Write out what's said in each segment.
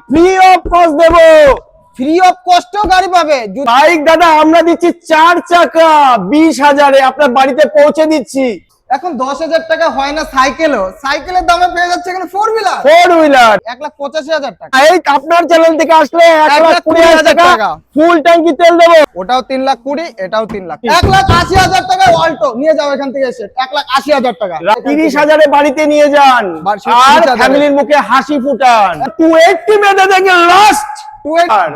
Free of cost দেবো। Free of কস্টও গাড়ি পাবে। বাইক দাদা আমরা দিচ্ছি 4 চাকা 20,000-এ আপনার বাড়িতে পৌঁছে দিচ্ছি। এখন 10,000 টাকা হয় না সাইকেলও, সাইকেলের দামে পেয়ে যাচ্ছে এখানে 4 হুইলার 1,85,000 টাকা। এই আপনার চ্যানেল থেকে আসলে 1,20,000 টাকা ফুল ট্যাঙ্কি তেল দেবো। ওটাও 3,20,000, এটাও 3 লাখ, 1,80,000 টাকা অল্টো নিয়ে যাও এখান থেকে এসে 1,80,000 টাকা। 30,000-এ বাড়িতে নিয়ে যান আর ফ্যামিলির মুখে হাসি ফুটান। 280 মেধে দেখে লাস্ট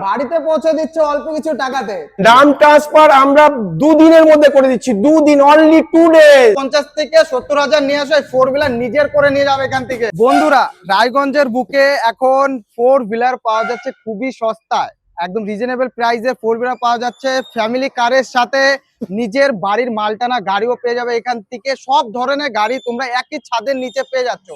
বাড়িতে পৌঁছে দিচ্ছে অল্প কিছু টাকাতে। দাম ট্রান্সফার আমরা 2 দিনের মধ্যে করে দিচ্ছি, 2 দিন, অনলি 2 ডেজ। 50 থেকে 70,000 নিয়ে আসো, 4 হুইলার নিজের করে নিয়ে যাবে এখান থেকে। বন্ধুরা, রায়গঞ্জের বুকে এখন 4 হুইলার পাওয়া যাচ্ছে খুবই সস্তায়, একদম রিজনেবল প্রাইসে 4 হুইলার পাওয়া যাচ্ছে। ফ্যামিলি কারের সাথে নিজের বাড়ির মালটানা গাড়িও পেয়ে যাবে এখান থেকে। সব ধরনের গাড়ি তোমরা একই ছাদের নিচে পেয়ে যাচ্ছ।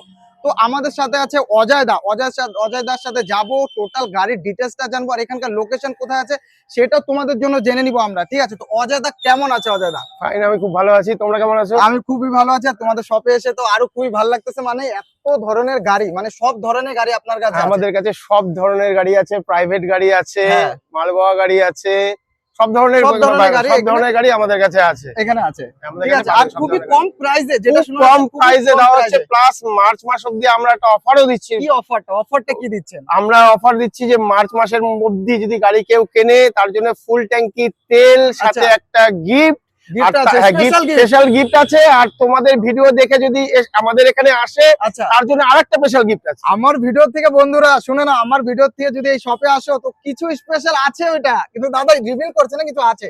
তো আমাদের সাথে আছে অজয়দার সাথে যাবো, টোটাল গাড়ির ডিটেলসটা জানবো আর এখানকার লোকেশন কোথায় আছে সেটা তোমাদের জন্য জেনে নিবো আমরা। ঠিক আছে, তো অজয়দা কেমন আছে? অজয়দা ফাইন, আমি খুব ভালো আছি, তোমরা কেমন আছো? আমি খুবই ভালো আছি। আর তোমাদের শপে এসে তো আরো খুবই ভালো লাগতেছে, মানে এত ধরনের গাড়ি, মানে সব ধরনের গাড়ি আপনার কাছে। আমাদের কাছে সব ধরনের গাড়ি আছে, প্রাইভেট গাড়ি আছে, মালবাহা গাড়ি আছে, সব ধরনের গাড়ি আমাদের কাছে আছে, এখানে আছে। ঠিক আছে, আর খুবই কম প্রাইসে, যেটা কম প্রাইসে দেওয়া হচ্ছে। প্লাস মার্চ মাস অবধি আমরা একটা অফারও দিচ্ছি। কি অফারটা কি দিচ্ছেন? আমরা অফার দিচ্ছি যে মার্চ মাসের মধ্যে যদি গাড়ি কেউ কেনে তার জন্য ফুল ট্যাঙ্কি তেল, সাথে একটা গিফট, স্পেশাল গিফট আছে। আর তোমাদের ভিডিও দেখে যদি আমাদের এখানে আসে তার জন্য আরেকটা স্পেশাল গিফট আছে। আমার ভিডিও থেকে বন্ধুরা শুনে না, আমার ভিডিও থেকে যদি এই শপে আসো তো কিছু স্পেশাল আছে, ওইটা কিন্তু দাদা রিভিল করছে না, কিছু আছে।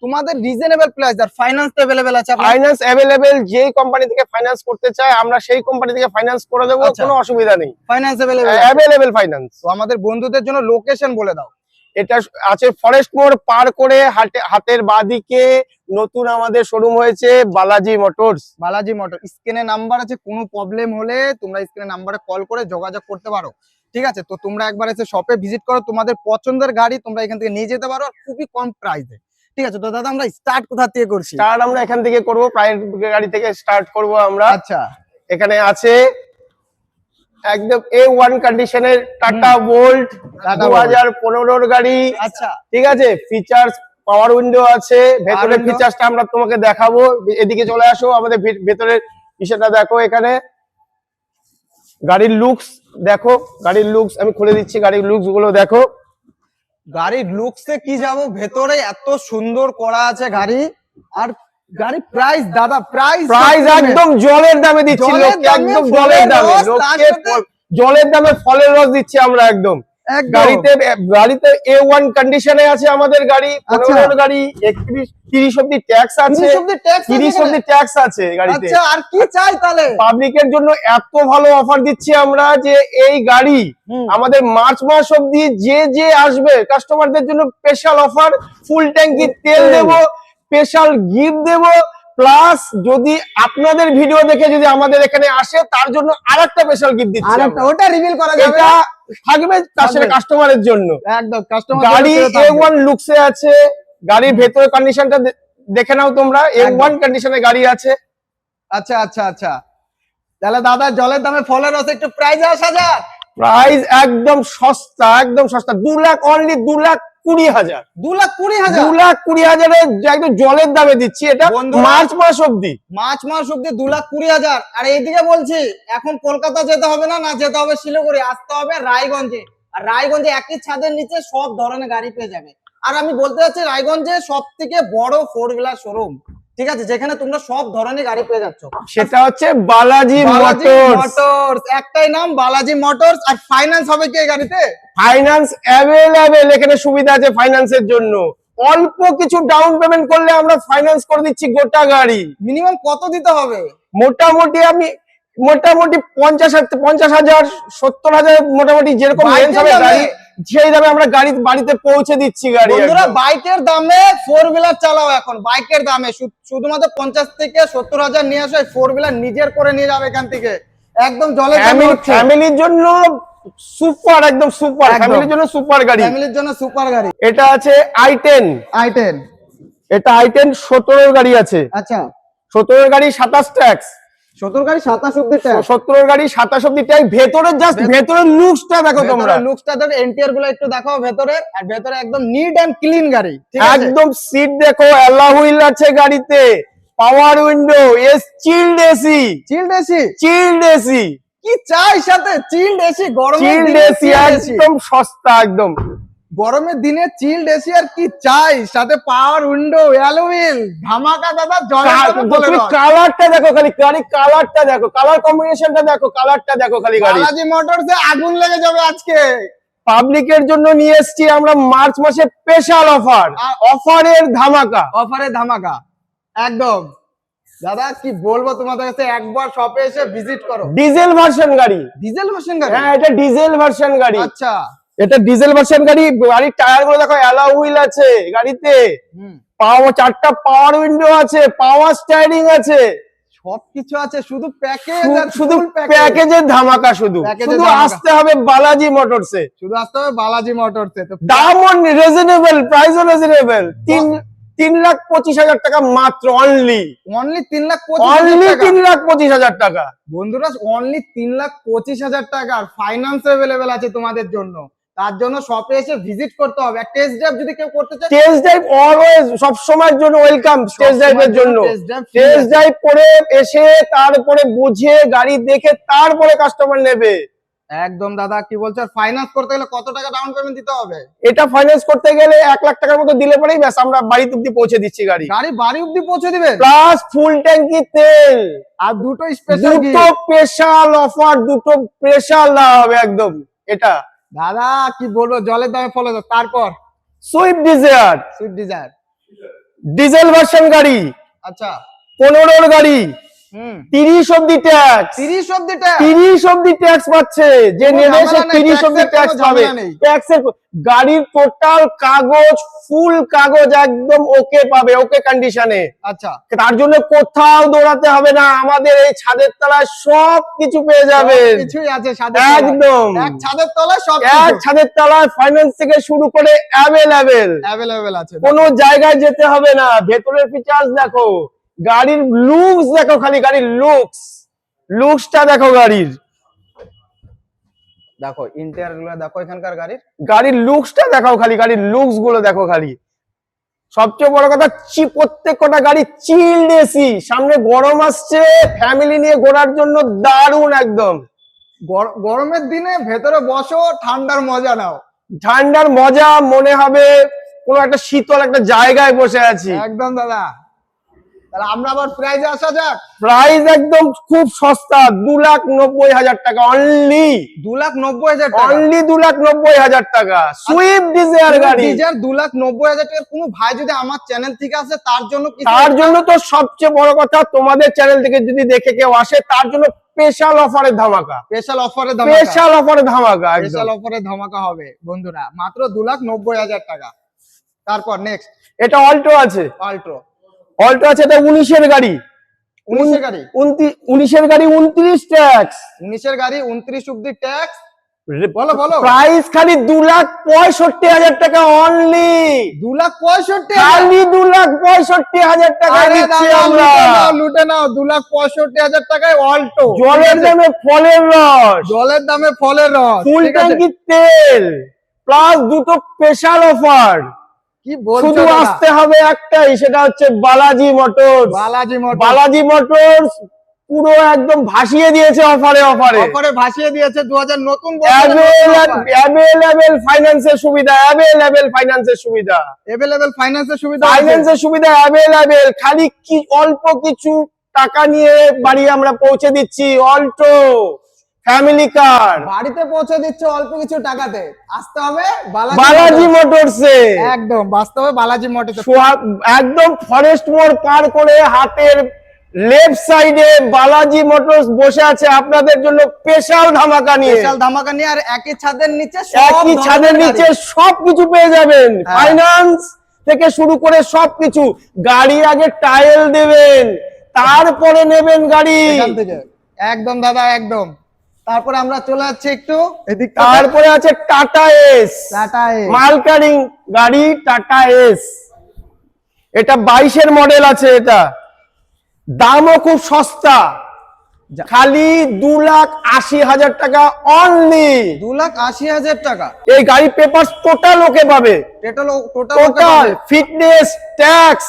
তোমাদের রিজনেবল প্রাইস আর ফাইন্যান্স अवेलेबल আছে। ফাইন্যান্স अवेलेबल, যেই কোম্পানি থেকে ফাইন্যান্স করতে চায় আমরা সেই কোম্পানি থেকে ফাইন্যান্স করে দেবো, কোনো অসুবিধা নেই। Finance available finance. তো আমাদের বন্ধুদের জন্য লোকেশন বলে দাও। এটা আছে ফরেস্ট মোড় পার করে হাতের বাঁদিকে নতুন আমাদের শোরুম হয়েছে বালাজি মোটরস। স্ক্রিনে নাম্বার আছে, কোনো প্রবলেম হলে তোমরা স্ক্রিনে নাম্বারে কল করে যোগাযোগ করতে পারো। ঠিক আছে, তো তোমরা একবার এসে শপে ভিজিট করো, তোমাদের পছন্দের গাড়ি তোমরা এখান থেকে নিয়ে যেতে পারো খুবই কম প্রাইসে। ঠিক আছে, তো দাদা আমরা স্টার্ট কোথা থেকে করছি? স্টার্ট আমরা এখান থেকে করব, প্রাইভেট গাড়ি থেকে স্টার্ট করব আমরা। আচ্ছা, এখানে আছে একদম A1 কন্ডিশনের টাটা ভোল্ট 2015 গাড়ি। আচ্ছা, ঠিক আছে, ফিচার্স পাওয়ার উইন্ডো আছে, ভেতরের ফিচার্সটা আমরা তোমাকে দেখাবো। এদিকে চলে আসো, আমাদের ভেতরের বিষয়টা দেখো। এখানে গাড়ির লুকস দেখো, গাড়ির লুকস আমি খুলে দিচ্ছি, গাড়ির লুকস গুলো দেখো। গাড়ির লুকসে কি যাবো, ভেতরে এত সুন্দর করা আছে গাড়ি। আর গাড়ি প্রাইস দাদা, প্রাইস একদম জলের দামে দিচ্ছি, একদম জলের দামে, জলের দামে ফলের রস দিচ্ছি আমরা একদম। গাড়িতে A1 কন্ডিশনে আছে আমাদের গাড়ি। 15 গাড়ি, 30 অব্দি ট্যাক্স আছে, 30 অব্দি ট্যাক্স আছে গাড়িতে। আচ্ছা, আর কি চাই তাহলে? পাবলিকের জন্য এত ভালো অফার দিচ্ছি আমরা যে এই গাড়ি আমাদের মার্চ মাস অব্দি যে আসবে কাস্টমারদের জন্য স্পেশাল অফার, ফুল ট্যাঙ্কি তেল দেবো, স্পেশাল গিফট দেবো। প্লাস যদি আপনাদের ভিডিও দেখে যদি আমাদের এখানে আসে তার জন্য আরেকটা স্পেশাল গিফট দিচ্ছি। ওটা রিভিল করা যাবে, এটা থাকবে কাস্টমারের জন্য। একদম কাস্টমার। গাড়ি A1 লুকসে আছে, গাড়ির ভেতরের কন্ডিশনটা দেখে নাও তোমরা, A1 কন্ডিশনে গাড়ি আছে। আচ্ছা আচ্ছা আচ্ছা, তাহলে দাদা জলের দামে ফলের রস, একটু প্রাইস আসা যাক। প্রাইস একদম সস্তা, একদম সস্তা, 2 লাখ, অনলি 2,20,000, 2,20,000 একদম জলের দামে দিচ্ছি। এটা মার্চ মাস অব্দি, 2,20,000। আর এইদিকে বলছি এখন কলকাতা যেতে হবে না, যেতে হবে শিলিগুড়ি, আসতে হবে রায়গঞ্জে। আর রায়গঞ্জে একই ছাদের নিচে সব ধরনের গাড়ি পেয়ে যাবে। আর আমি বলতে চাচ্ছি রায়গঞ্জে সব থেকে বড় 4 হুইলার শোরুম। ঠিক আছে, যেখানে তোমরা সব ধরনের গাড়ি পেয়ে যাচ্ছ, সেটা হচ্ছে বালাজি মোটরস। একটাই নাম, বালাজি মোটরস। আর ফাইন্যান্স হবে কি এই গাড়িতে? ফাইন্যান্স अवेलेबल, এখানে সুবিধা আছে ফাইন্যান্সের জন্য। অল্প কিছু ডাউন পেমেন্ট করলে আমরা ফাইন্যান্স করে দিচ্ছি গোটা গাড়ি। মিনিমাম কত দিতে হবে? মোটামুটি 50,000, 70,000, মোটামুটি যেরকম রেঞ্জ হবে গাড়ি সেই দামে আমরা গাড়ি বাড়িতে পৌঁছে দিচ্ছি গাড়ি। বন্ধুরা, বাইকের দামে 4 হুইলার চালাও এখন, বাইকের দামে শুধুমাত্র 50 থেকে 70,000 নিয়ে আসো, 4 হুইলার নিজের করে নিয়ে যাবে এখান থেকে। একদম জলের ফ্যামিলির জন্য সুপার, একদম সুপার, ফ্যামিলির জন্য সুপার গাড়ি, ফ্যামিলির জন্য সুপার গাড়ি। এটা আছে i10, এটা i10 17 গাড়ি আছে। আচ্ছা, 17 গাড়ি 27 ট্যাক্স, 17 গাড়ি 27 অব্দি ট্যাক্স। 17 গাড়ি 27 অব্দি ট্যাক্স। ভেতরের জাস্ট ভেতরের লুকসটা দেখো তোমরা, লুকসটা দেখো, ইন্টেরিয়র গুলো একটু দেখাও ভেতরে, আর ভেতরে একদম নিট এন্ড ক্লিন গাড়ি, ঠিক আছে? একদম সিট দেখো, অ্যালয় হুইল আছে গাড়িতে, পাওয়ার window, chilled AC, child AC. কি চাই সাথে? চিল্ড এসি, গরমের চিল্ড দিনে এসি chilled AC। একদম সস্তা একদম। গরমের দিনে চিল্ড এসি আর কি চাই সাথে? পাওয়ার উইন্ডো, অ্যালয় হুইল, ধামাকা দাদা। তুমি কালারটা দেখো খালি, গাড়ি কালারটা দেখো, কালার কম্বিনেশনটা দেখো, কালারটা দেখো খালি গাড়ি। বালাজি মোটরসে আগুন লেগে যাবে আজকে। পাবলিকের জন্য নিয়ে এসেছি আমরা মার্চ মাসে স্পেশাল অফার, অফারের ধামাকা, অফারে ধামাকা একদম। দাদা কি বলবো তোমাদের কাছে, একবার শপে এসে ভিজিট করো। ডিজেল ভার্সন গাড়ি। ডিজেল মেশিন গাড়ি? হ্যাঁ, এটা ডিজেল ভার্সন গাড়ি। আচ্ছা, এটা ডিজেল ভার্সন গাড়ি। গাড়ির টায়ার গুলো দেখো, অ্যালয় হুইল আছে গাড়িতে, চারটা পাওয়ার উইন্ডো আছে, পাওয়ার স্টায়ারিং আছে, সবকিছু আছে। শুধু প্যাকেজ, শুধু প্যাকেজের ধামাকা। শুধু আসতে হবে বালাজি মোটরসে, শুধু আসতে হবে বালাজি মোটরসে। তো দামও রিজনেবল, প্রাইসও রিজনেবল। 3,25,000 টাকা মাত্র, অনলি 3,25,000 টাকা। বন্ধুরা, অনলি 3,25,000 টাকা ফাইন্যান্স অ্যাভেলেবেল আছে তোমাদের জন্য। তার জন্য শপে এসে ভিজিট করতে হবে। টেস্ট ড্রাইভ যদি কেউ করতে চায়, টেস্ট ড্রাইভ অলওয়েজ, সব সময়ের জন্য ওয়েলকাম। টেস্ট ড্রাইভের জন্য টেস্ট ড্রাইভ করে এসে তারপরে বুঝে গাড়ি দেখে তারপরে কাস্টমার নেবে। একদম দাদা কি বলছো? ফাইন্যান্স করতে গেলে কত টাকা ডাউন পেমেন্ট দিতে হবে? এটা ফাইন্যান্স করতে গেলে 1 লাখ টাকার মতো দিলে পরেই ব্যাস আমরা বাড়ি অব্দি পৌঁছে দিচ্ছি গাড়ি। বাড়ি অব্দি পৌঁছে দিবেন, প্লাস ফুল ট্যাঙ্কি তেল আর দুটো স্পেশাল অফার, দুটো স্পেশাল দেওয়া হবে একদম। এটা দাদা কি বলবো, জলের দামে ফলো। তারপর সুইফট ডিজায়ার, ডিজেল ভার্সন গাড়ি। আচ্ছা, 15 গাড়ি, 30 অব্দি ট্যাক্স, 30 অব্দি ট্যাক্স পাচ্ছে। যে নেবে সে 30 অব্দি ট্যাক্স পাবে। ট্যাক্সের গাড়ির টোটাল কাগজ, ফুল কাগজ একদম ওকে পাবে, ওকে কন্ডিশনে। আচ্ছা, তার জন্য কোথাও দৌড়াতে হবে না, আমাদের এই ছাদের তলায় সব কিছু পেয়ে যাবেন। কিছুই আছে একদম এক ছাদের তলায় সব, এক ছাদের তলায় ফাইন্যান্স থেকে শুরু করে অ্যাভেলেবেল আছে। কোনো জায়গায় যেতে হবে না। ভেতরের ফিচার্স দেখো, গাড়ির লুকস দেখো খালি, গাড়ির লুকসটা দেখো, দেখো ইন্টেরিয়র গুলো দেখো, এখানকার গাড়ির লুকসটা দেখাও খালি, গাড়ির লুকস গুলো দেখো খালি। সবচেয়ে বড় কথা, প্রত্যেকটা গাড়ি চিল্ড এসি। সামনে গরম আসছে, ফ্যামিলি নিয়ে ঘোরার জন্য দারুণ একদম। গরমের দিনে ভেতরে বসো, ঠান্ডার মজা নাও। ঠান্ডার মজা মনে হবে কোন একটা শীতল একটা জায়গায় বসে আছি। একদম দাদা। তাহলে আমরা আবার প্রাইজে আসা যাক। প্রাইস একদম খুব সস্তা, 2,90,000 টাকা অনলি। 2,90,000 টাকা, অনলি 2,90,000 টাকা। সুইফট ডিজায়ার গাড়ি, 2,90,000 টাকা। কোনো ভাই যদি আমার চ্যানেল থেকে আসে, তার জন্য তো সবচেয়ে বড় কথা, তোমাদের চ্যানেল থেকে যদি দেখে কেউ আসে, তার জন্য স্পেশাল অফারের ধামাকা, স্পেশাল অফারে ধামাকা হবে বন্ধুরা, মাত্র 2,90,000 টাকা। তারপর নেক্সট, এটা অল্টো আছে। অল্টো আছে, এটা 19-এর গাড়ি। 19-এর গাড়ি 29 ট্যাক্স। 19-এর গাড়ি 29 অব্দি ট্যাক্স। বলো প্রাইস খালি 2,65,000 টাকা অনলি। 2,65,000, খালি 2,65,000 টাকা দিচ্ছি আমরা। লুটে নাও 2,65,000 টাকায় অল্টো। জলের দামে ফলের রস, ফুল ট্যাঙ্কি তেল, প্লাস দুটো স্পেশাল অফার। কি বলছো? শুধু আসতে হবে একটাই, সেটা হচ্ছে বালাজি মোটরস। পুরো একদম ভাসিয়ে দিয়েছে অফারে ভাসিয়ে দিয়েছে। 2000 নতুন অ্যাভেলেবেল ফাইন্যান্সের সুবিধা, অ্যাভেলেবেল। খালি কি অল্প কিছু টাকা নিয়ে বাড়ি আমরা পৌঁছে দিচ্ছি। অল্টো ফ্যামিলি কার বাড়িতে পৌঁছে দিচ্ছে অল্প কিছু টাকাতে। আসতে হবে বালাজি মোটরসে, একদম বাস্তবে বালাজি মোটরসে। একদম ফরেস্ট মোড় পার করে হাতের লেফট সাইডে বালাজি মোটরস বসে আছে আপনাদের জন্য স্পেশাল ধামাকা নিয়ে। আর একই ছাদের নিচে সবকিছু পেয়ে যাবেন। ফাইন্যান্স থেকে শুরু করে সবকিছু। গাড়ি আগে টাইল দেবেন, তারপরে নেবেন গাড়ি এখান থেকে। একদম দাদা, একদম। তারপরে আমরা চলে যাচ্ছি একটু এদিক। তারপরে আছে টাটা এস, মাল ক্যারিং গাড়ি টাটা এস। এটা 22-এর মডেল আছে। এটা দামও খুব সস্তা, খালি 2,80,000 টাকা অনলি। 2,80,000 টাকা এই গাড়ি পেপারস টোটাল ওকে পাবে, total fitness, tax,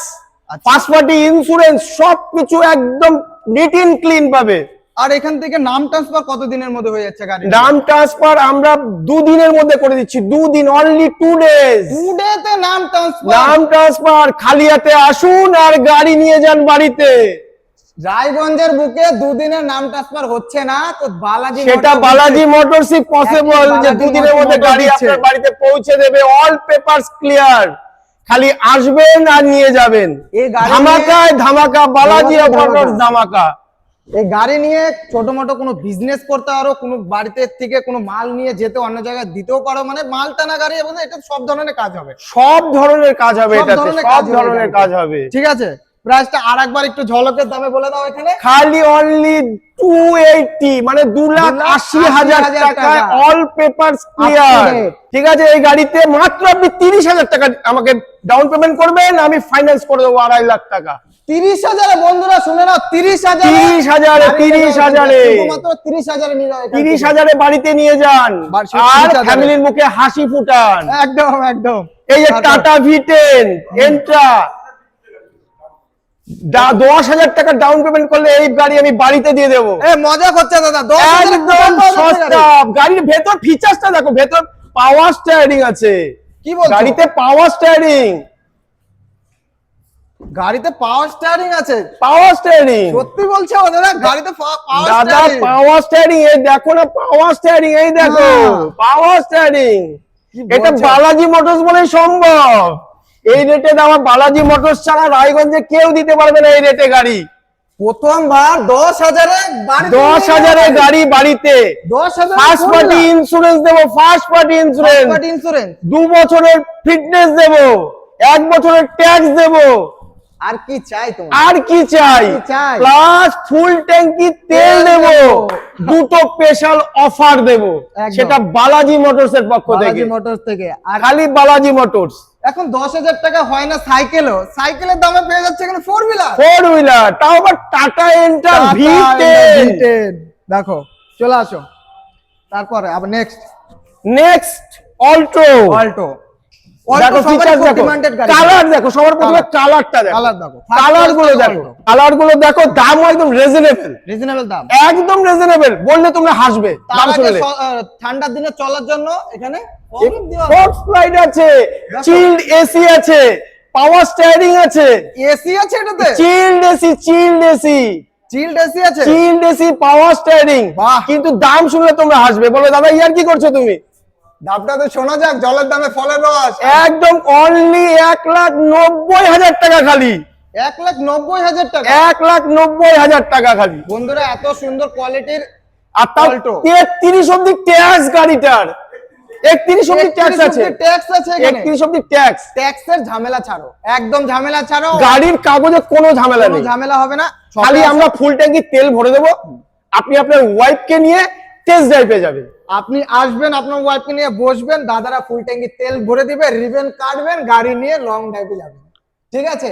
first party insurance সবকিছু একদম নিট এন্ড ক্লিন পাবে। আর এখান থেকে নাম ট্রান্সফার কত দিনের মধ্যে হয়ে যাচ্ছে গাড়ি? নাম ট্রান্সফার আমরা 2 দিনের মধ্যে করে দিচ্ছি, 2 দিন, অনলি 2 ডেজ। 2 ডেতে নাম ট্রান্সফার। নাম ট্রান্সফার, খালি হাতে আসুন আর গাড়ি নিয়ে যান বাড়িতে। রায়গঞ্জের বুকে 2 দিনের নাম ট্রান্সফার হচ্ছে না তো বালাজি সেটা বালাজি মোটরসই পসিবল যে 2 দিনের মধ্যে গাড়ি আপনার বাড়িতে পৌঁছে দেবে, অল পেপারস ক্লিয়ার, খালি আসবেন আর নিয়ে যাবেন। ধামাকায় ধামাকা, বালাজি মোটরস ধামাকা। এই গাড়ি নিয়ে ছোট মোটো কোনো বিজনেস করতে পারো, কোনো বাড়িতে থেকে কোনো মাল নিয়ে যেতে অন্য জায়গায় দিতেও পারো, মানে মাল টানা গাড়ি এবং এটা সব ধরনের কাজ হবে, সব ধরনের কাজ হবে, এটাতে সব ধরনের কাজ হবে। ঠিক আছে, প্রাইসটা আরেকবার একটু ঝলকের দামে বলে দাও এখানে। খালি অনলি 280, মানে 2,80,000 টাকায় অল পেপারস ক্লিয়ার। ঠিক আছে, এই গাড়িতে মাত্র আপনি 30,000 টাকা আমাকে ডাউন পেমেন্ট করবেন, আমি ফাইন্যান্স করে দেবো 2.5 লাখ টাকা। 30,000 বন্ধুরা শুনে নাও, 30,000 শুধুমাত্র 30,000 নিয়ে যাও, 30,000 বাড়িতে নিয়ে যান আর ফ্যামিলির মুখে হাসি ফুটান। একদম একদম। এই যে টাটা V10 এন্ট্রা, 10,000 টাকা ডাউন পেমেন্ট করলে এই গাড়ি আমি বাড়িতে দিয়ে দেবো। মজা করছে দাদা, একদম সস্তা। গাড়ির ভেতর ফিচার্সটা দেখো, ভেতর পাওয়ার স্টিয়ারিং আছে। কি বলছো? গাড়িতে পাওয়ার স্টিয়ারিং, গাড়িতে পাওয়ার স্টিয়ারিং আছে? পাওয়ার স্টিয়ারিং সত্যি বলছো দাদা? গাড়িতে পাওয়ার দাদা পাওয়ার স্টিয়ারিং, এই দেখো না পাওয়ার স্টিয়ারিং, এই দেখো পাওয়ার স্টিয়ারিং। এটা বালাজি মোটরস বলে সম্ভব। এই রেটে দেওয়া বালাজি মোটরস ছাড়া রায়গঞ্জে কেউ দিতে পারবে না এই রেটে গাড়ি। প্রথমবার 10,000 গাড়ি বাড়িতে, 10,000 ফার্স্ট পার্টি ইন্স্যুরেন্স দেবো, ফার্স্ট পার্টি ইন্স্যুরেন্স, 2 বছরের ফিটনেস দেবো, 1 বছরের ট্যাক্স দেবো। আর কি চাই তোমার? আর কি চাই? প্লাস ফুল ট্যাঙ্কি তেল দেবো, দুটো স্পেশাল অফার দেবো, সেটা বালাজি মোটরস এর পক্ষ থেকে, বালাজি মোটরস থেকে। আর খালি বালাজি মোটরস। এখন 10,000 টাকা হয় না সাইকেলও, সাইকেলের দামে পেয়ে যাচ্ছে এখানে 4 হুইলার, তাও আবার টাটা এন্টার V10। দেখো চলে আসো, তারপরে আবার নেক্সট অল্টো। দেখো ফিচার দেখো, কালার দেখো, সবার প্রথমে কালারটা দেখো, কালার গুলো দেখো, দাম একদম রিজনেবল দাম, একদম রিজনেবল, বললে তোমরা হাসবে দাম শুনলে। ঠান্ডার দিনে চলার জন্য এখানে ফোর্স লাইট আছে, চিল্ড এসি আছে, পাওয়ার স্টিয়ারিং আছে, এসি আছে এটাতে, চিল্ড এসি পাওয়ার স্টিয়ারিং। কিন্তু দাম শুনলে তোমরা হাসবে, বলবে দাদা ইয়ার কি করছো তুমি? দামটা তো শোনা যাক, জলের দামে ফলের রস। একদম অনলি 1,90,000 টাকা, খালি 1,90,000 টাকা, 1,90,000 টাকা খালি। বন্ধুরা এত সুন্দর কোয়ালিটির, আর তাও 33 অবধি ট্যাক্স গাড়িটার, 31 অবধি ট্যাক্স আছে, 31 অবধি ট্যাক্স। ট্যাক্সের ঝামেলা ছাড়ো, একদম ঝামেলা ছাড়ো, গাড়ির কাগজে কোনো ঝামেলা নেই, ঝামেলা হবে না। খালি আমরা ফুল ট্যাঙ্কি তেল ভরে দেবো, আপনি আপনার ওয়াইফকে নিয়ে টেস্ট ড্রাইভে যাবেন। আপনি আসবেন, আপনার ওয়াইফকে নিয়ে বসবেন, দাদারা ফুল ট্যাঙ্কি তেল ভরে দিবে, রিবেন কাটবেন, গাড়ি নিয়ে লং ড্রাইভে যাবেন। ঠিক আছে,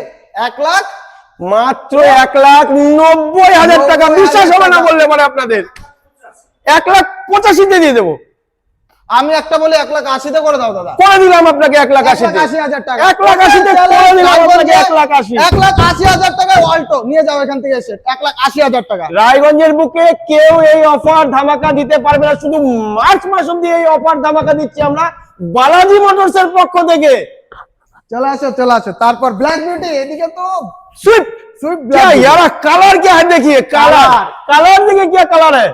1 লাখ, মাত্র 1,90,000 টাকা। বিশ্বাস হবে না বললে পরে আপনাদের 1,85,000 দিয়ে দেবো। আমি একটা বলি 1,80,000 করে দাও দাদা, করে দিলাম আপনাকে 1,80,000 টাকা, 1,80,000 করে দিলাম আপনাকে 1,80,000। 1,80,000 টাকায় অল্টো নিয়ে যাও এখান থেকে এসে, 1,80,000 টাকা। রায়গঞ্জের বুকে কেউ এই অফার ধামাকা দিতে পারবে না, শুধু মার্চ মাস অব্দি এই অফার ধামাকা দিচ্ছি আমরা বালাজি মোটরস এর পক্ষ থেকে। চলে আসো। তারপর ব্ল্যাক বিউটি, এদিকে তো स्विफ्ट क्या यार कलर क्या है, देखिए कलर देखिए क्या कलर है,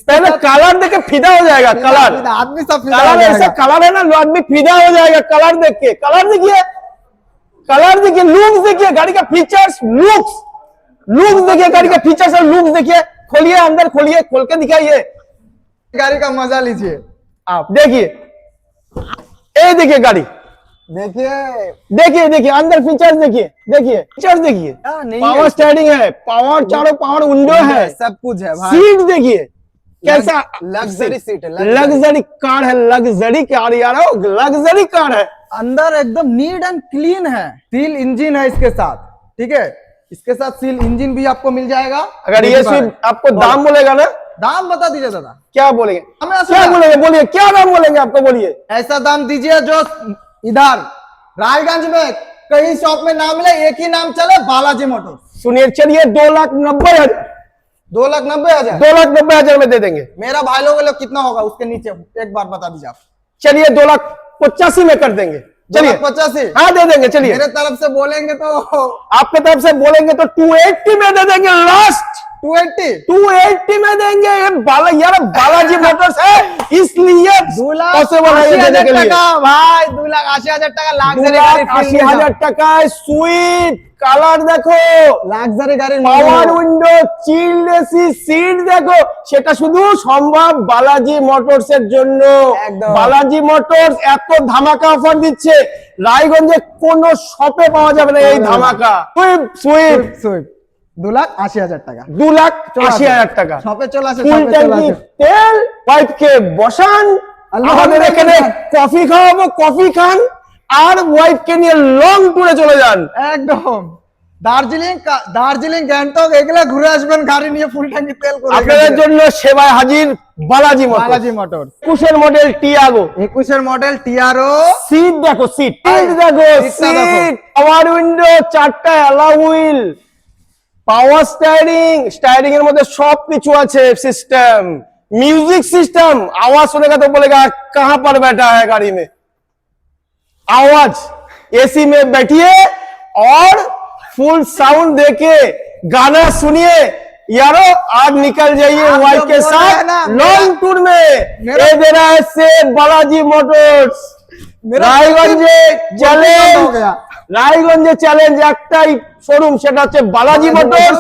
पहले कलर देख के फिदा हो जाएगा। कलर आदमी सब कलर ऐसा कलर है ना, आदमी फिदा हो जाएगा कलर देख के। कलर देखिए लुक्स देखिए, गाड़ी का फीचर्स, लुक्स देखिए, गाड़ी का फीचर्स और लुक्स देखिए। खोलिए अंदर, खोलिए, खोल के दिखाइए, गाड़ी का मजा लीजिए आप। देखिए ये देखिए गाड़ी, देखिए अंदर फीचर्स देखिए, पावर स्टीयरिंग है, पावर चारों पावर विंडो है, सब कुछ है भाई। सीट देखिए कैसा लग्जरी सीट है, लग्जरी कार है, लग्जरी कार यार, लग्जरी कार है। अंदर एकदम नीट एंड क्लीन है, स्टील इंजन है इसके साथ। ठीक है, इसके साथ सील इंजन भी आपको मिल जाएगा। अगर ये स्विफ्ट आपको दाम बोलेगा ना, दाम बता दीजिए दादा, क्या बोलेंगे, हमें क्या बोलेंगे, बोलिए क्या दाम बोलेंगे, आपको बोलिए। ऐसा दाम दीजिए जो इधर रायगंज में कहीं शॉप में ना मिले, एक ही नाम चले, बालाजी मोटर्स। सुनिए, चलिए 2,90,000, 2,90,000 2,90,000 में दे देंगे। मेरा भाई लोग कितना होगा उसके नीचे एक बार बता दीजिए आप। चलिए 2,85,000 में कर देंगे, चलिए 2,85,000 हाँ दे देंगे। चलिए मेरे तरफ से बोलेंगे तो आपके तरफ से बोलेंगे तो 280 में दे देंगे, लास्ट 280 में देंगे। ये यार बालाजी मोटर्स है, इसलिए पॉसिबल है ये देने के लिए। भाई 2,80,000 টাকা লাক্সারি গাড়ি, 2,80,000 টাকায় সুইট কালার দেখো, লাক্সারি গাড়ির power window, chilled AC seat দেখো, সেটা শুধু সম্ভব বালাজি মোটরস এর জন্য। একদম। বালাজি মোটরস এত ধামাকা অফার দিচ্ছে, রায়গঞ্জে কোনো শপে পাওয়া যাবে না এই ধামাকা। সুইফট সুইফট 2,80,000 টাকা, 2,80,000 টাকা শপে চলে আসে, ফুল শপে চলে ট্যাঙ্কি আসে। তেল, ওয়াইফকে বসান, আমাদের এখানে কফি খাওয়াবো, কফি খান, আর ওয়াইফকে নিয়ে লং ট্যুরে চলে যান। একদম দার্জিলিং গ্যাংটক এগুলা ঘুরে আসবেন গাড়ি নিয়ে, ফুল ট্যাঙ্কি তেল করে। আপনাদের জন্য সেবায় হাজির Balaji Motors. Balaji Motors 21 model Tiago, 21 model টিআরও, সিট দেখো, সিট দেখো, সিটটা দেখো। সিট, পাওয়ার উইন্ডো, 4টা অ্যালয় হুইল, পাওয়ার স্টাইরিং এর মধ্যে সবকিছু আছে, सिस्टम म्यूजिक सिस्टम। आवाज सुनेगा तो बोलेगा कहां पर बैठा है गाड़ी में, आवाज एसी में बैठिए और फुल साउंड देके गाना सुनिए यारो, आज निकल जाइए आप वाइफ जो के बोल रहे साथ हैं ना, लॉन्ग टूर में। मेरा- ये दे रहा है से बालाजी मोटर्स, রায়গঞ্জে চ্যালেঞ্জ, हो गया। রায়গঞ্জে চ্যালেঞ্জ একটাই শোরুম, সেটা হচ্ছে বালাজি মোটরস।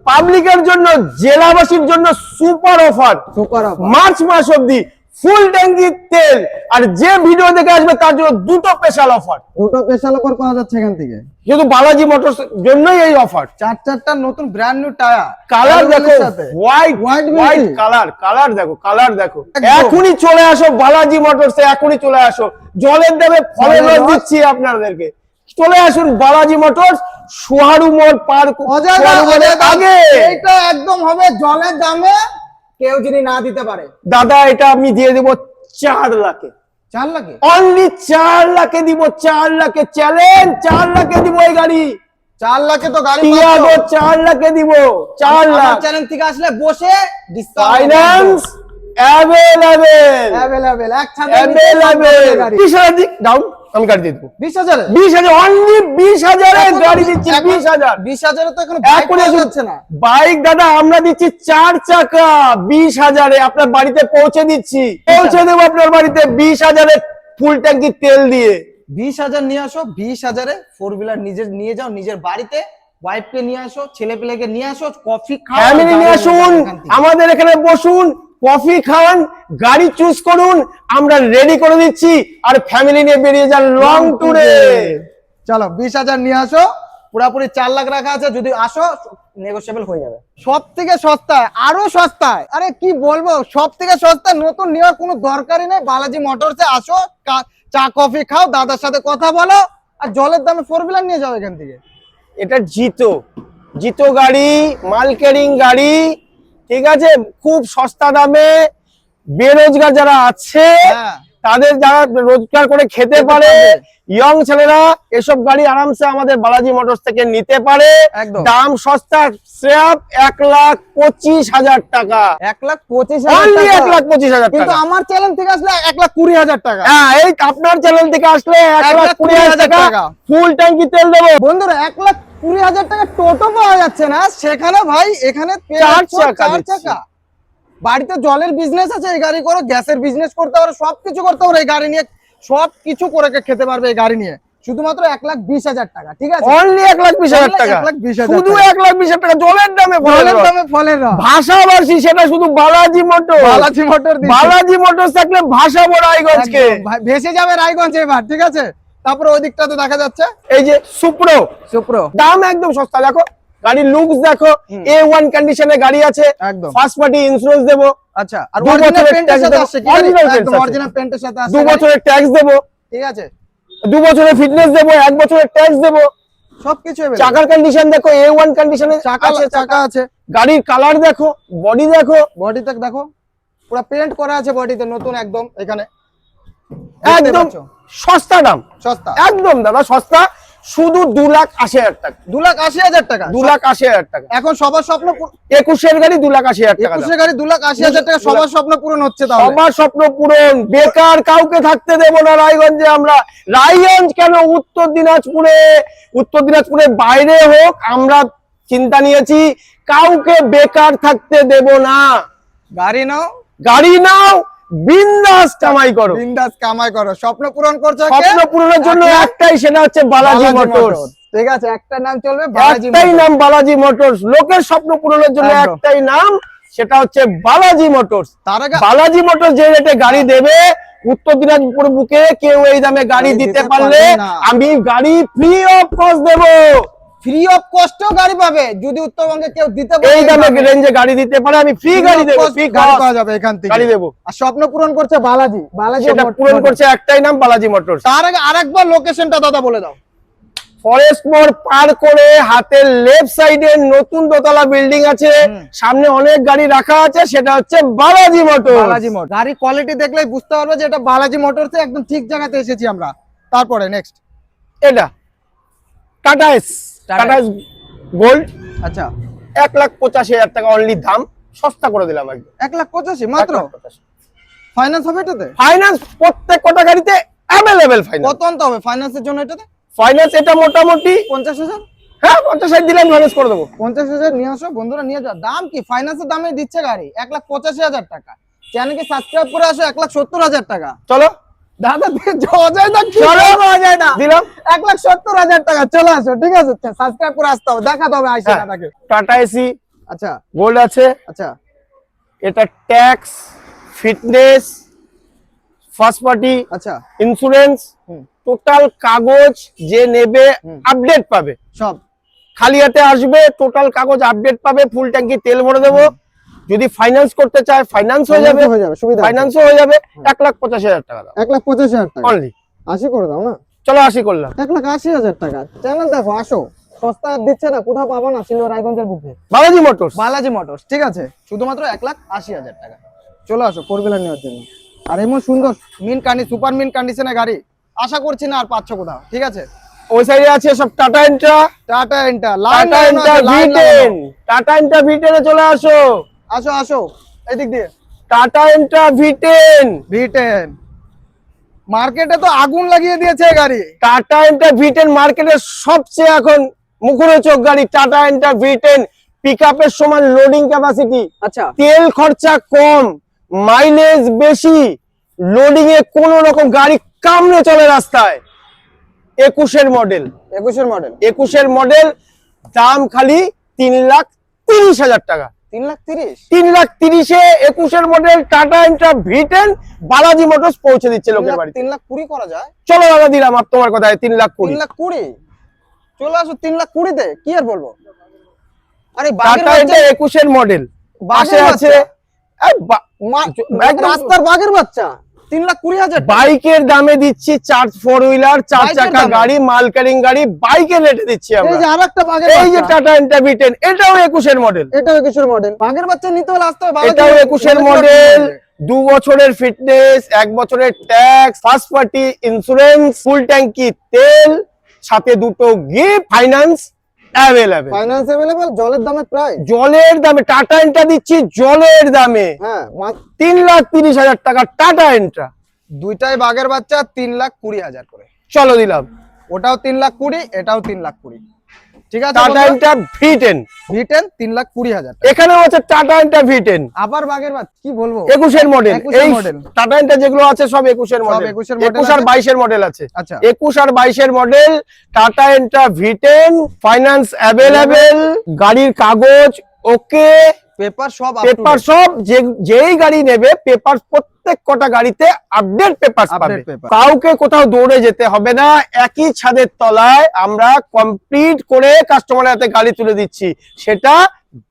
পাবলিকের জন্য, জেলাবাসীর জন্য super offer, super offer. March মাস অবধি ফুল ট্যাঙ্কি তেল, আর যে ভিডিও দেখে আসবে তার জন্য দুটো স্পেশাল অফার। দুটো স্পেশাল অফার পাওয়া যাচ্ছে এখান থেকে, শুধু বালাজি মোটরস জন্যই এই অফার। চারটা নতুন ব্র্যান্ড নিউ টায়ার, কালার দেখো, white White white beauty। Colour দেখো, কালার দেখো। একদম। এখনই চলে আসো বালাজি মোটরসে, এখনই চলে আসো। জলের দামে ফলের ফলের রস রস। দিচ্ছি আপনাদেরকে, চলে আসুন বালাজি মোটরস, সোহারু মোড় পার আগে। এইটা একদম হবে জলের দামে, কেউ যদি না দিতে পারে। দাদা এটা আমি দিয়ে দেবো 4 লাখে, 4 লাখে, অনলি 4 লাখে দিব, 4 লাখে চ্যালেঞ্জ, 4 লাখে দিব এই গাড়ি। 4 লাখে তো গাড়ি টিয়াগো 4 লাখে দিব, 4 লাখ। চ্যানেল থেকে আসলে বসে ফাইন্যান্স অ্যাভেলেবেল, এক ছাদের গাড়ি 20,000 দিক ডাউন, আমি গাড়ি দিয়ে দেবো। 20,000 20,000, অনলি 20,000 এ গাড়ি দিচ্ছি, 20,000। 20,000 তো এখন বাইক এখনই পাওয়া আসুন। যাচ্ছে না। বাইক দাদা আমরা দিচ্ছি 4 চাকা 20,000 এ, আপনার বাড়িতে পৌঁছে দিচ্ছি, পৌঁছে দেবো আপনার বাড়িতে 20,000 এ ফুল ট্যাঙ্কি তেল দিয়ে। 20,000 নিয়ে আসো, 20,000 এ 4 হুইলার নিজের নিয়ে যাও, নিজের বাড়িতে ওয়াইফকে নিয়ে আসো, ছেলে পেলেকে নিয়ে আসো, কফি খাও, ফ্যামিলি নিয়ে আসুন, আমাদের এখানে বসুন, কফি খান, গাড়ি চুজ করুন, আমরা রেডি করে দিচ্ছি, আর ফ্যামিলি নিয়ে বেরিয়ে যান লং ট্যুরে। চলো 20,000 নিয়ে আসো, পুরাপুরি 4 লাখ রাখা আছে, যদি আসো নেগোশিয়েবল হয়ে যাবে। সব থেকে সস্তায়, আরো সস্তায়, আরে কি বলবো, সব থেকে সস্তায়, নতুন নেওয়ার কোনো দরকারই নেই। বালাজি মোটরসে আসো, চা কফি খাও, দাদার সাথে কথা বলো, আর জলের দামে 4 হুইলার নিয়ে যাও এখান থেকে। এটা জিতো গাড়ি, মাল ক্যারিং গাড়ি, ঠিক আছে, খুব সস্তা দামে। বেরোজগার যারা আছে, হ্যাঁ। তাদের যারা রোজগার করে খেতে পারে, ইয়ং ছেলেরা এসব গাড়ি আরামসে আমাদের বালাজি মোটরস থেকে নিতে পারে। একদম। দাম সস্তা, স্রেফ 1,25,000 টাকা, 1,25,000 অনলি টাকা। 1,25,000 কিন্তু টাকা। আমার চ্যানেল থেকে আসলে 1,20,000 টাকা। হ্যাঁ, এই আপনার চ্যানেল থেকে আসলে 1,20,000 টাকা টাকা। ফুল ট্যাঙ্কি তেল দেবো। বন্ধুরা 1,20,000 টাকা টোটো পাওয়া যাচ্ছে না, সেখানে ভাই এখানে পেয়ে 4 যাচ্ছ চাকা 4 দিচ্ছি। চাকা। বাড়িতে জলের বিজনেস আছে, এই গাড়ি করো, গ্যাসের বিজনেস করতে পারো, সবকিছু করতে পারো এই গাড়ি নিয়ে, সবকিছু করে খেতে পারবে এই গাড়ি নিয়ে, শুধুমাত্র 1,20,000 টাকা। ঠিক আছে, অনলি 1,20,000 টাকা, 1,20,000 শুধু টাকা। 1,20,000 টাকা জলের দামে জলের দামে ফলের রস। ভাষাভাষী, সেটা শুধু বালাজি মোটর। বালাজি মোটর দিচ্ছে। বালাজি মোটরস থাকলে ভাষাবো রায়গঞ্জকে। একদম, ভাই, ভেসে যাবে রায়গঞ্জ এবার। ঠিক আছে, তারপরে ওই দিকটাতে দেখা যাচ্ছে এই যে সুপ্রো, সুপ্রো, দাম একদম সস্তা। দেখো গাড়ির লুকস দেখো, A1 কন্ডিশনে গাড়ি আছে, একদম। ফার্স্ট পার্টি ইন্স্যুরেন্স দেবো, আচ্ছা, আর 2 অরিজিনাল বছরের পেন্টের tax সাথে দেবো, আসছে কি গাড়ি? original paint একদম আছে। অরিজিনাল পেন্টের সাথে আসছে 2 গাড়ি। বছরের ট্যাক্স দেবো, ঠিক আছে, 2 বছরের ফিটনেস দেবো, 1 বছরের ট্যাক্স দেবো, সবকিছু চাকার কন্ডিশন দেখো A1 কন্ডিশনে চাকা আছে। গাড়ির কালার দেখো, বডি দেখো, বডিতে দেখো পুরো পেইন্ট করা আছে, বডিতে নতুন একদম। এখানে একদম সস্তা দাম, সস্তা একদম দাদা সস্তা, শুধু 2,80,000 টাকা। 2,80,000 টাকা। 2,80,000 টাকা। এখন সবার স্বপ্ন 21-এর গাড়ি 2,80,000 টাকা। 21 গাড়ি 2,80,000 টাকা, সবার স্বপ্ন পূরণ হচ্ছে। তাহলে সবার স্বপ্ন পূরণ, বেকার কাউকে থাকতে দেব না রায়গঞ্জে আমরা। রায়গঞ্জ কেন, উত্তর দিনাজপুরের বাইরে হোক, আমরা চিন্তা নিয়েছি কাউকে বেকার থাকতে দেব না। গাড়ি নাও, বিন্দাস কামাই করো, স্বপ্ন পূরণ করছো। স্বপ্ন পূরণের জন্য একটাই, সেটা হচ্ছে বালাজি মোটরস। ঠিক আছে, একটা নাম চলবে, একটাই নাম বালাজি মোটরস। লোকের স্বপ্ন পূরণের জন্য একটাই নাম, সেটা হচ্ছে বালাজি মোটরস। বালাজি মোটরস যে রেটে গাড়ি দেবে, উত্তর দিনাজপুর বুকে কেউ এই দামে গাড়ি দিতে পারলে আমি গাড়ি ফ্রি অফ কস্ট দেবো। ফ্রি অফ কস্টও গাড়ি পাবে, যদি উত্তরবঙ্গে কেউ দিতে পারে, এই দামে রেঞ্জে গাড়ি দিতে পারে, আমি ফ্রি গাড়ি দেবো, ফ্রি গাড়ি পাওয়া যাবে এখান থেকে, গাড়ি দেবো। আর স্বপ্ন পূরণ করছে বালাজি সেটা পূরণ করছে একটাই নাম, বালাজি মোটরস। তার আগে আরেকবার লোকেশনটা দাদা বলে দাও। ফরেস্ট মোড় পার করে হাতের লেফট সাইডে নতুন দোতলা বিল্ডিং আছে, সামনে অনেক গাড়ি রাখা আছে, সেটা হচ্ছে বালাজি মোটরস। গাড়ি কোয়ালিটি দেখলেই বুঝতে পারবে যে এটা বালাজি মোটরসে একদম ঠিক জায়গাতে এসেছি আমরা। তারপরে নেক্সট এটা টাটা এস গোল্ড। আচ্ছা, 1,85,000 টাকা অনলি দাম, সস্তা করে দিলাম একদম। 1,85,000 মাত্র। ফাইন্যান্স হবে এটাতে? ফাইন্যান্স প্রত্যেক কটা গাড়িতে অ্যাভেলেবেল ফাইন্যান্স। কত আনতে হবে ফাইন্যান্সের জন্য এটাতে? ফাইন্যান্স এটা মোটামুটি 50,000। হ্যাঁ, 50,000 দিলে ফাইন্যান্স করে দেবো। 50,000 নিয়ে আসো বন্ধুরা, নিয়ে যাও। দাম কি ফাইন্যান্সের দামে দিচ্ছে গাড়ি, 1,85,000 টাকা। চ্যানেলকে সাবস্ক্রাইব করে আসো, 1,70,000 টাকা। চলো দাদা যাওয়া যায় না, চলো যাওয়া যায় না, দিলাম 1,70,000 টাকা। চলে আসো, ঠিক আছে, সাবস্ক্রাইব করে আসতে হবে, দেখাতে হবে আইসা দাদাকে। টাটা এসি আচ্ছা গোল্ড আছে। আচ্ছা, এটা ট্যাক্স, ফিটনেস, ফার্স্ট পার্টি, আচ্ছা, ইন্স্যুরেন্স, টোটাল কাগজ যে নেবে আপডেট পাবে। সব খালি হাতে আসবে, টোটাল কাগজ আপডেট পাবে, ফুল ট্যাঙ্কি তেল ভরে দেবো। যদি ফাইন্যান্স করতে চায় ফাইন্যান্স হয়ে যাবে, ফাইন্যান্সও হয়ে যাবে। 1,85,000 টাকা দাও, 1,85,000 টাকা অনলি। 80 করে দাও না, চলো 80 করলাম। 1,80,000 টাকা। চ্যানেল দেখো, আসো, সস্তা দিচ্ছে না, কোথাও পাবো না, ছিল রায়গঞ্জের বুকে। বালাজি মোটরস, বালাজি মোটরস, ঠিক আছে, শুধুমাত্র 1,80,000 টাকা। চলে আসো 4 হুইলার নেওয়ার জন্য। আর এমন সুন্দর সুপার মিন কন্ডিশনে গাড়ি আশা করছি না আর পাচ্ছ কোথাও, ঠিক আছে। ওই সাইডে আছে সব tata Intra, tata inter tata Intra V10 এ চলে আসো। আসো আসো এদিক দিয়ে। টাটা ইন্ট্রা V10 মার্কেটে তো আগুন লাগিয়ে দিয়েছে গাড়ি। টাটা ইন্ট্রা V10 মার্কেটের সবচেয়ে এখন মুখরোচক গাড়ি। টাটা ইন্ট্রা V10 পিকআপের সমান লোডিং ক্যাপাসিটি, আচ্ছা, তেল খরচা কম, মাইলেজ বেশি, লোডিং এ কোন রকম গাড়ি কামড়ে চলে রাস্তায়। 21-এর মডেল, 21-এর মডেল, দাম খালি 3,30,000 টাকা। 3,30,000? 3,30,000-এ 21-এর model Tata Intra V10 Balaji Motors পৌঁছে দিচ্ছে লোকের বাড়িতে। 3,20,000 করা যায়? চলো দাদা দিলাম আর তোমার কথায় 3,20,000। 3,20,000 চলে আসো 3,20,000-তে, কি আর বলবো। আরে টাটা ইন্ট্রা 21-এর মডেল পাশে আছে, রাস্তার বাঘের বাচ্চা। 3,20,000 বাইকের দামে দিচ্ছি 4 হুইলার, 4 চাকা গাড়ি, মাল ক্যারিং গাড়ি, বাইকের রেটে দিচ্ছি আমরা। এই যে আরেকটা বাঘের এই যে টাটা ইন্ট্রা V10, এটাও 21-এর মডেল। এটাও 21-এর মডেল। বাঘের বাচ্চা নিতে হলে আসতে হবে। এটাও 21-এর মডেল, 2 বছরের ফিটনেস, 1 বছরের ট্যাক্স, ফার্স্ট পার্টি ইন্স্যুরেন্স, ফুল ট্যাঙ্কি তেল, সাথে 2টো গিফট, ফাইন্যান্স অ্যাভেলেবল। জলের দামে টাটা ইন্ট্রা দিচ্ছি, জলের দামে। হ্যাঁ, 3,30,000 টাকা টাটা ইন্ট্রা। দুইটাই বাঘের বাচ্চা, 3,20,000 করে। চলো দিলাম। ওটাও 3,20,000, এটাও 3,20,000, ঠিক আছে। টাটা ইন্ট্রা V10 3,20,000 এখানেও আছে টাটা ইন্ট্রা V10, আবার বাঘের বাচ্চা, কি বলবো, 21-এর মডেল। 21-এর এই মডেল। টাটা ইন্ট্রা যেগুলো আছে সব 21-এর মডেল, 21 আর 22-এর মডেল আছে। আচ্ছা, 21 আর 22-এর model Tata Intra V10, finance available, গাড়ির কাগজ ওকে, পেপার সব যেই গাড়ি নেবে পেপার প্রত্যেক কটা গাড়িতে আপডেট পেপার পাবে। কাউকে কোথাও দৌড়ে যেতে হবে না, একই ছাদের তলায় আমরা কমপ্লিট করে কাস্টমারের হাতে গাড়ি তুলে দিচ্ছি। সেটা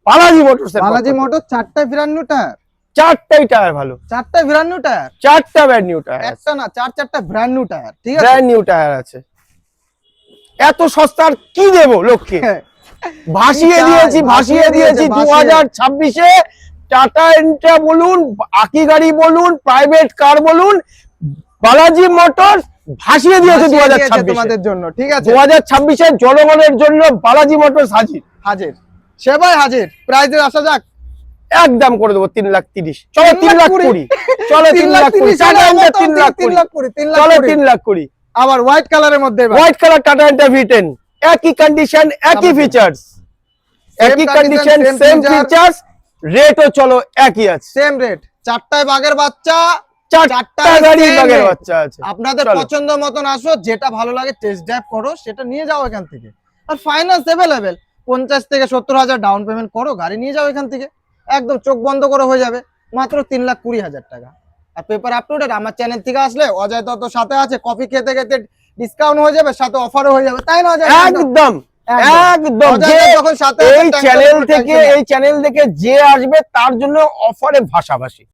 বালাজি মোটরস। বালাজি মোটরস 4টা ব্র্যান্ড নিউ টায়ার, 4টাই টায়ার ভালো, 4টা ব্র্যান্ড নিউ টায়ার, 4টা ব্র্যান্ড নিউ টায়ার, একটা না 4টা ব্র্যান্ড নিউ টায়ার, ঠিক আছে, ব্র্যান্ড নিউ টায়ার আছে। এত সস্তার কি দেবো লোককে? ভাসিয়ে চাই? দিয়েছি ভাসিয়ে দিয়েছে, 2026-এ টাটা এন্ট্রা বলুন, আকি গাড়ি বলুন, প্রাইভেট কার বলুন, বালাজি মোটরস ভাসিয়ে দিয়েছে ভাসিয়ে দিয়েছে 2026-এ। তোমাদের জন্য, ঠিক আছে? 2026-এ জনগণের জন্য বালাজি মোটরস হাজির। হাজির, সেবাই হাজির। প্রাইজে আসা যাক। একদম করে দেবো 3,30,000। চলো 3,20,000। চলো 3,20,000। 3,30,000 টাটা এন্ট্রা 3,20,000, 3,20,000। চলো 3,20,000। আবার হোয়াইট কালারের মধ্যে এবার। হোয়াইট কালার টাটা এন্ট্রা V10, একই কন্ডিশন, একই ফিচার্স, একই কন্ডিশন, সেম ফিচার্স, রেটও চলো একই আছে। সেম রেট, চারটায় বাঘের বাচ্চা, চারটা গাড়ি same বাগের rate। বাচ্চা আছে। আপনাদের চলো। পছন্দ মতন আসো, যেটা ভালো লাগে টেস্ট ড্রাইভ করো, সেটা নিয়ে যাও এখান থেকে। আর ফাইন্যান্স অ্যাভেলেবেল, 50 থেকে 70,000 ডাউন পেমেন্ট করো, গাড়ি নিয়ে যাও এখান থেকে, একদম চোখ বন্ধ করে হয়ে যাবে, মাত্র 3,20,000 টাকা। আর পেপার আপ টু ডেট, আমার চ্যানেল থেকে আসলে অজয় দত্ত সাথে আছে, কফি খেতে খেতে ডিসকাউন্ট হয়ে যাবে, সাথে অফারও হয়ে যাবে, তাই না অজয়? একদম একদম। অজয় দত্ত যখন সাথে আছে, এই tanker চ্যানেল উপর থেকে tanker। এই চ্যানেল থেকে যে আসবে তার জন্য অফারে ভাষাভাষী।